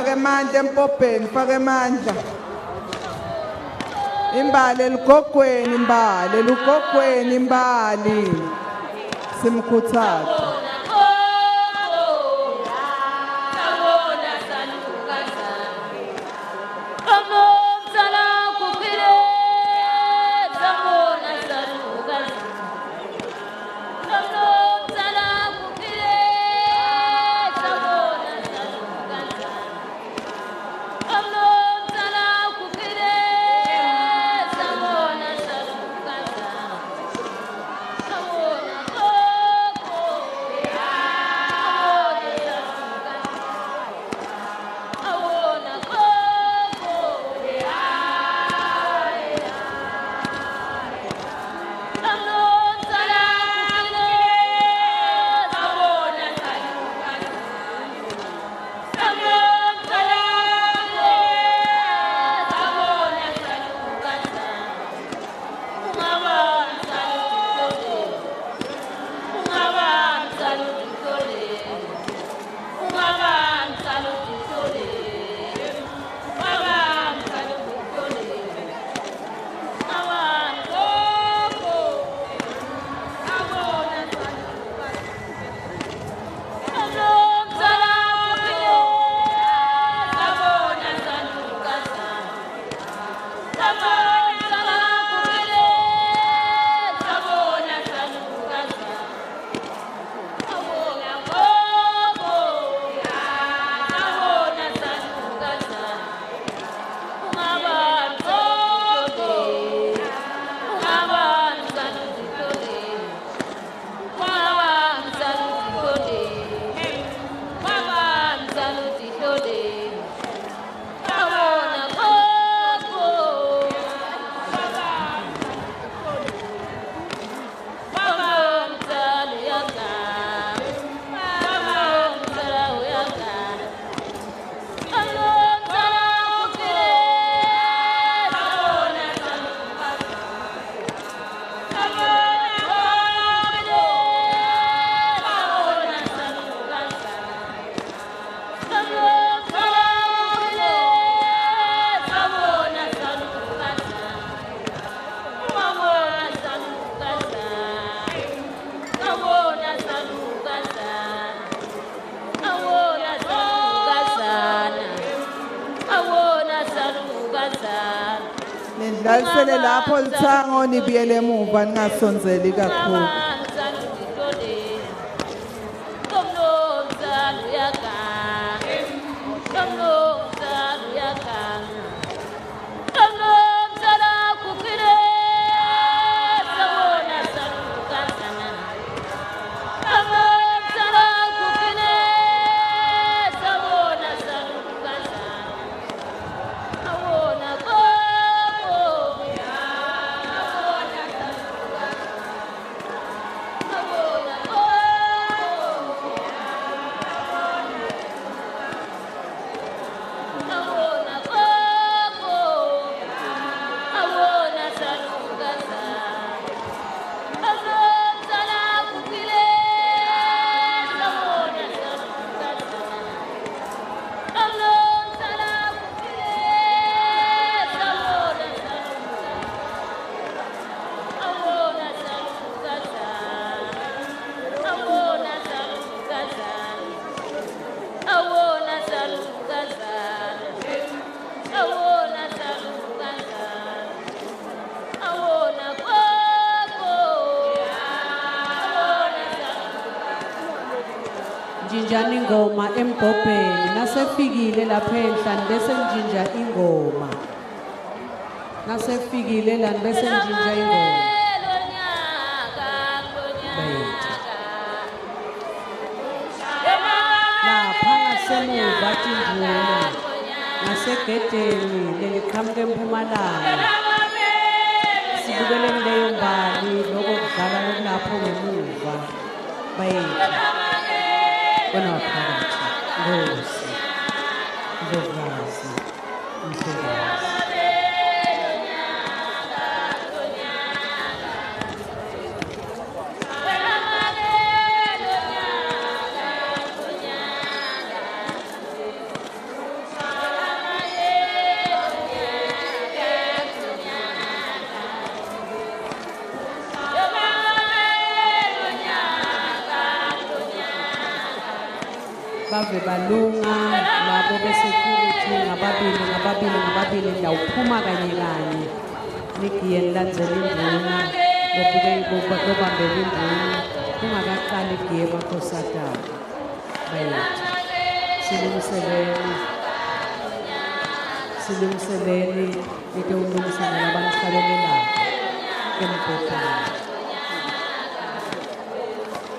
Fake manja empopeni, fake manja. Imbali eligogweni, imbali eligogweni, imbali. Simkhuthaze. Nindlalisele lapho lithango nibiyele emuva ningasonzeli kakhulu. Njinjani ingoma embhobheni nasefikile lapha endlani bese njinja ingoma nasefikile lana bese njinja ingoma lapha ngasemuva tinjuna nasegedeni leliqhamuka eMpumalanga sibukele leyo mbali lokho kudlala lapho ngemuva bayethu Bueno, Rosi, Rosi, bave balunga labo be-security ngababili ndawuphuma kanye kanye nigiye nilandzele induna lobambele induna kungakaqali igiye makhosatana bayethu silungiseleni nike ulungisa nalabanihlalelelayo embhedeni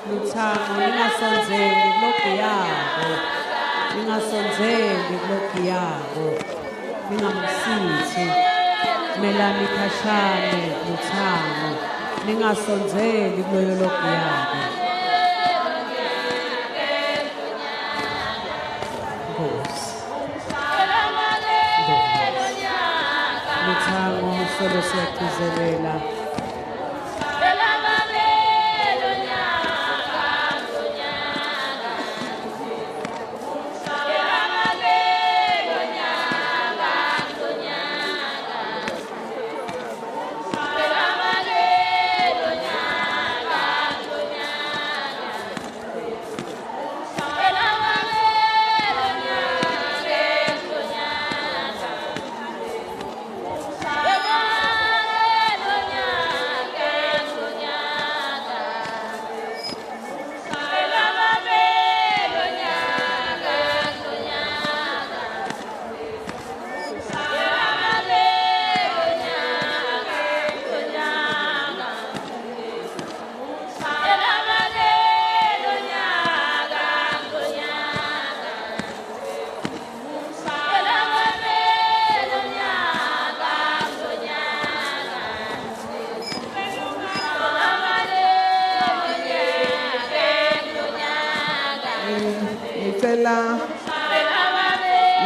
Luthango ningasonzeli kulogiyako ningasonzeli kulogiyako ningamsithi melani khashane Luthango ningasonzeli kuloyo logiyako Luthango solo siyagcizelela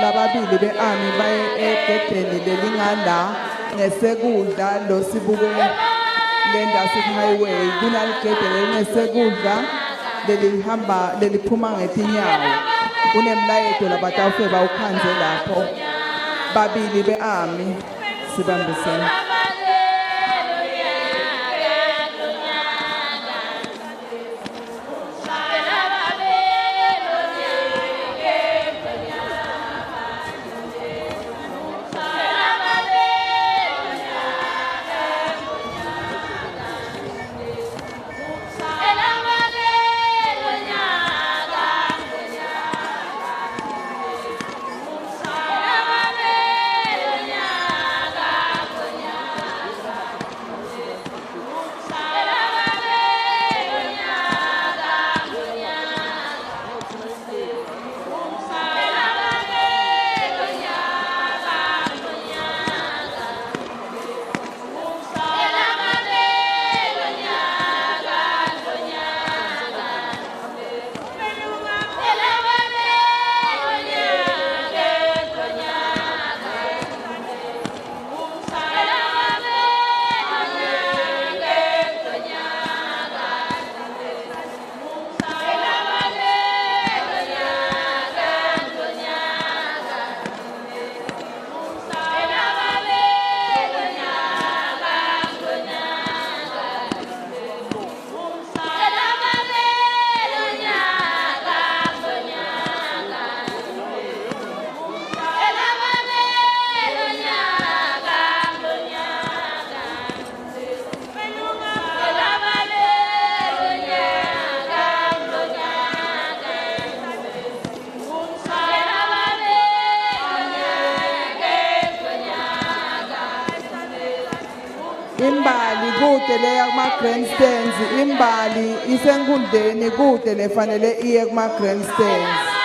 lababili be-army baye egedeni lelingala ngesekudla lo sibuke le-Ndasik highway kunaligede lelingesekudla leliphuma ngetinyawo kunemlayeto labatawufe bawukhandze lapho babili be-army sibambisene imbali kude leya kuma-grandstands imbali isenkundleni kude lefanele iye kuma-grandstands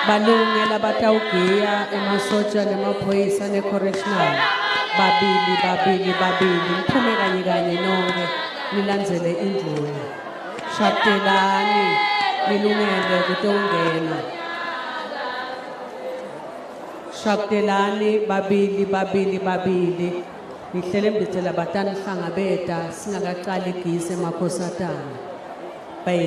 balunge labatawugiya emasotsha nemaphoyisa ne-correctional babili niphume kanye kanye nonke nilandzele indlela shaptelani nilungele kutongena shaptelani babili nihlele mbitsela batani hlangabeta singakaqali igisi emakhosatana. Bye.